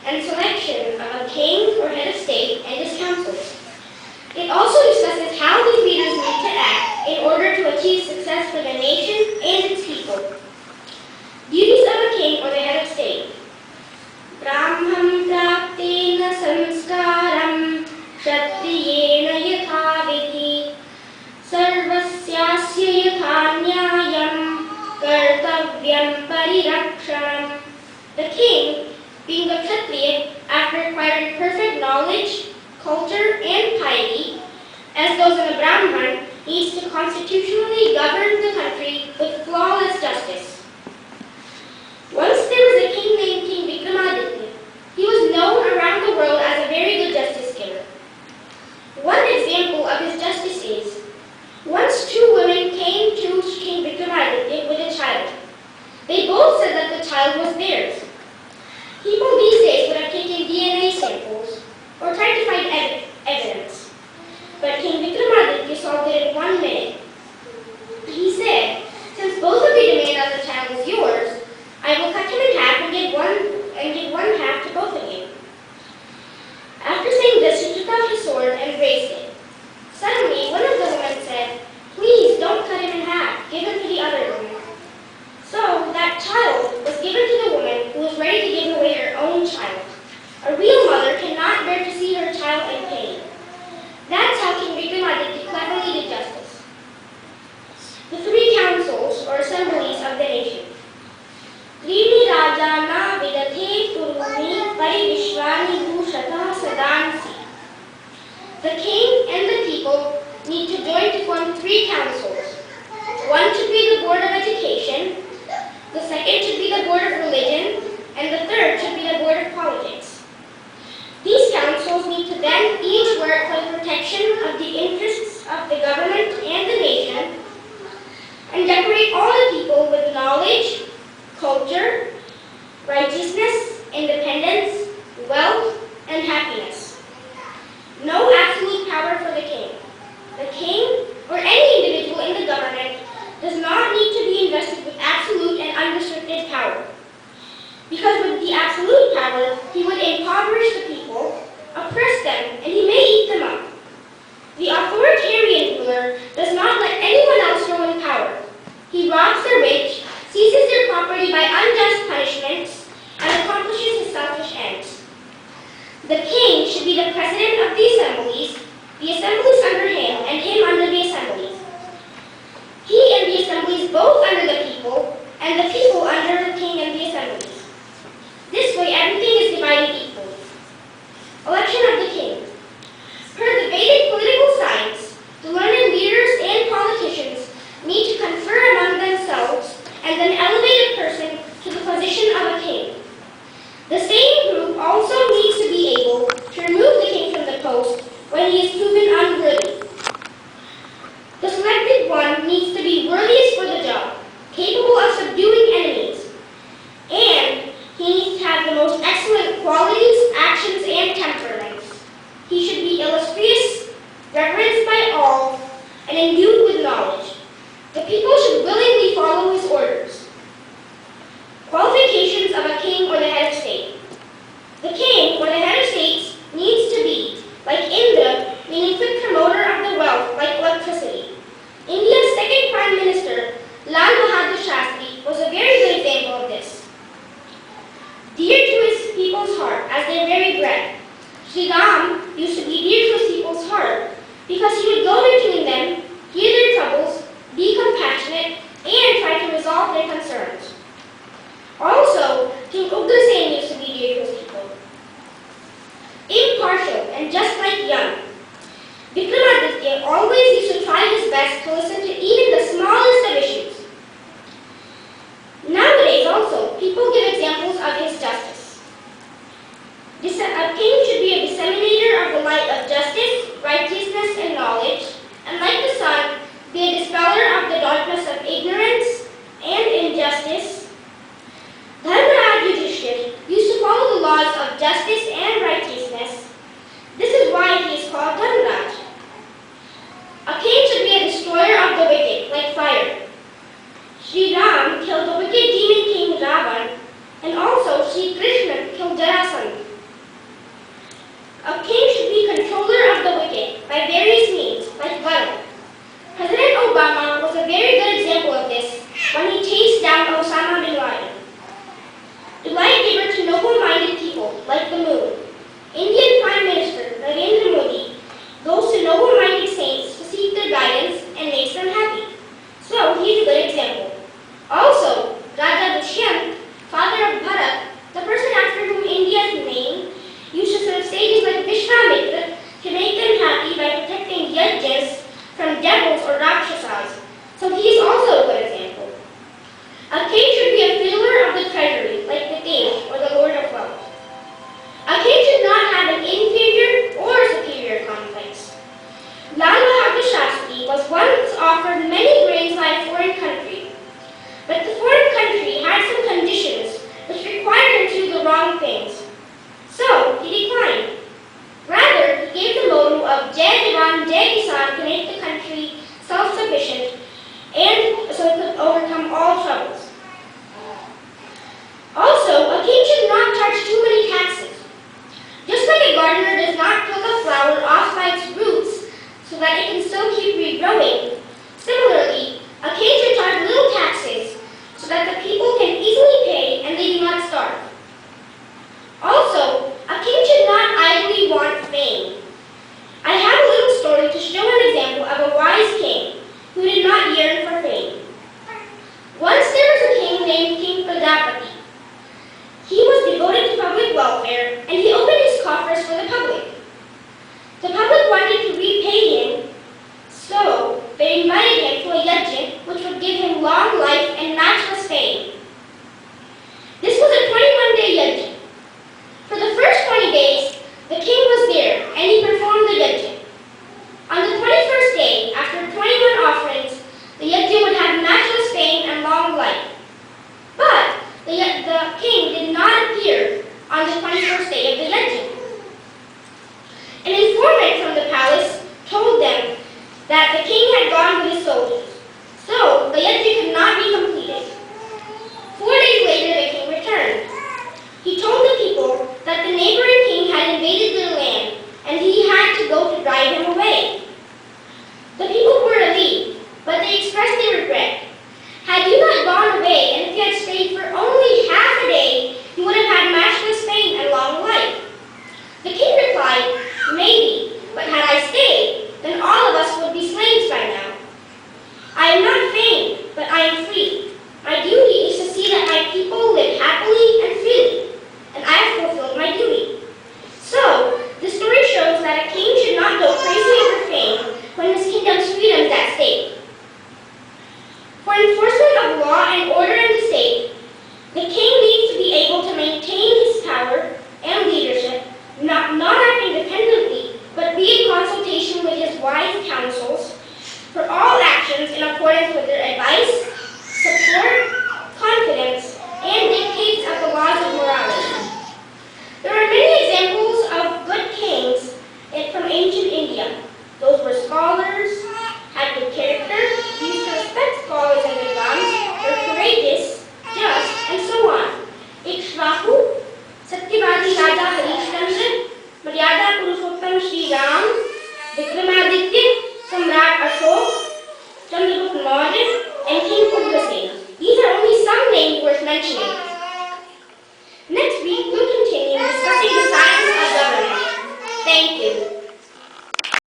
and selection of a king or head of state and his councils. It also discusses how these leaders need to act in order to achieve success for the nation and its people. Duties of a king or the head of state. Brahmam praptena samskaram kshatriyena yatha vidhi sarvasyasya yatha nyayam kartavyam parirakshanam. The king, being a Kshatriya, after acquiring perfect knowledge, culture, and piety, as those in a Brahman, needs to constitutionally govern the country with flawless justice. Once there was a king named King Vikramaditya. He was known around the world as a very good justice giver. One example of his justice is, once two women came to King Vikramaditya with a child. They both said that the child was theirs. People these days would have taken DNA samples or tried to find evidence. But King Vikramaditya solved it in 1 minute. He said, since both of you demand that the child is yours, I will cut him in half and give one half to both of you. After saying this, he took out his sword and raised it. Suddenly, one of the women said, please don't cut him in half, give him to the other woman. So that child was given to the woman who was ready to give away her own child. A real mother cannot bear to see her child in pain. That's how King Vikramaditya cleverly did justice. The three councils or assemblies of the nation. Trini Rajana Vidathe Kurumi Parivishwani Bhushata Sadansi. The king and the people need to join to form three councils. One should be the Board of Education, the second should be the Board of Religion, and the third should be the Board of Politics. These councils need to then each work for the protection of the interests of the government and the nation, and decorate all the people with knowledge, culture, righteousness, independence, wealth, and happiness. No absolute power for the king. The king, or any individual in the government, does not need to be invested with absolute and unrestricted power. Because with the absolute power, he would impoverish the people, oppress them, and he may eat them up. The authoritarian ruler does not let anyone else grow in power. He robs the rich, seizes their property by unjust punishments, and accomplishes his selfish ends. The king should be the president of the assemblies under him, and him under the assemblies. He and the assemblies both under the people, and the people under the king and the assemblies. This way, everything is divided equally. Election of the king. Per the Vedic political science, the learned leaders and politicians need to confer among themselves and then elevate a person to the position of a king. The same group also needs to be able to remove the king from the post when he is proven unworthy. The selected one needs to be worthiest for the job, capable of subduing enemies, and he needs to have the most excellent qualities, actions, and temperaments. He should be illustrious, reverenced by all, and endued with knowledge. The people should willingly follow his orders. Qualifications of a king or the head of state. The king or the head of state needs to be like Indra, meaning quick promoter of the wealth like electricity. India's second Prime Minister, Lal Bahadur Shastri, was a very good example of this. Dear to his people's heart as their very breath, Sri Ram used to be dear to his people's heart because he would go between them, hear their troubles, be compassionate, and try to resolve their concerns. Also, King Ugrasen used to be dear to his people. Impartial and just like young, Vikramaditya always used to try his best to listen to even the smallest of issues. Nowadays also, people give examples of his justice. A king should be a disseminator of the light of justice, righteousness, and knowledge, and like the sun, be a dispeller of the darkness of ignorance and injustice. Dharmaraj Yudhishthir used to follow the laws of justice and righteousness. This is why he is called Dharmaraj. A king should be a destroyer of the wicked, like fire. Sri Ram killed the wicked demon king Ravan, and also Sri Krishna killed Jarasandha. not charge too many taxes. Just like a gardener does not pluck a flower off by its roots so that it can still keep regrowing, similarly, a king should charge little taxes so that the people can easily pay and they do not starve. Also, a king should not idly want fame. I have a little story to show an example of a wise king who did not yearn for fame. Once there was a king named King Pradapati. He was devoted to public welfare and he opened his coffers for the public. The public wanted to repay him, so they invited him to a yajna which would give him long life and matchless fame. This was a 21-day yajna. For the first 20 days, the king was there and he performed the yajna. On the 21st day, after 21 offerings, the yajna would have matchless fame and long life. But the king did not appear on the 21st day of the yajna. An informant from the palace told them that the king had gone with his soldiers, so the yajna could not be completed. 4 days later, the king returned. He told the people that the neighboring king had invaded their land and he had to go to drive him away. The people were relieved, but they expressed their regret. Had you not gone away and if you had stayed for only half a day, you would have had matchless fame and long life. The king replied, maybe, but had I stayed, then all of us would be slaves by now. I am not famed, but I am free. My duty is to see that my people live happily and freely, and I have fulfilled my duty. So, the story shows that a king should not go crazy over fame when his kingdom's freedom is at stake. For enforcement of law and order in the state, the king needs to be able to maintain his power and leadership, not act independently, but be in consultation with his wise counsels for all actions in accordance with their advice, support, confidence, and dictates of the laws of morality. There are many examples of good kings from ancient India. Those were scholars, had good character, used to respect scholars and Vedans, were courageous, just, and so on. Ikshvaku, Satyavadi Raja Harishchandra, Maryada Purushottam Shri Ram, Vikramaditya, Samrat Ashok, Chandragupta Maurya, and King Ugrasen. These are only some names worth mentioning.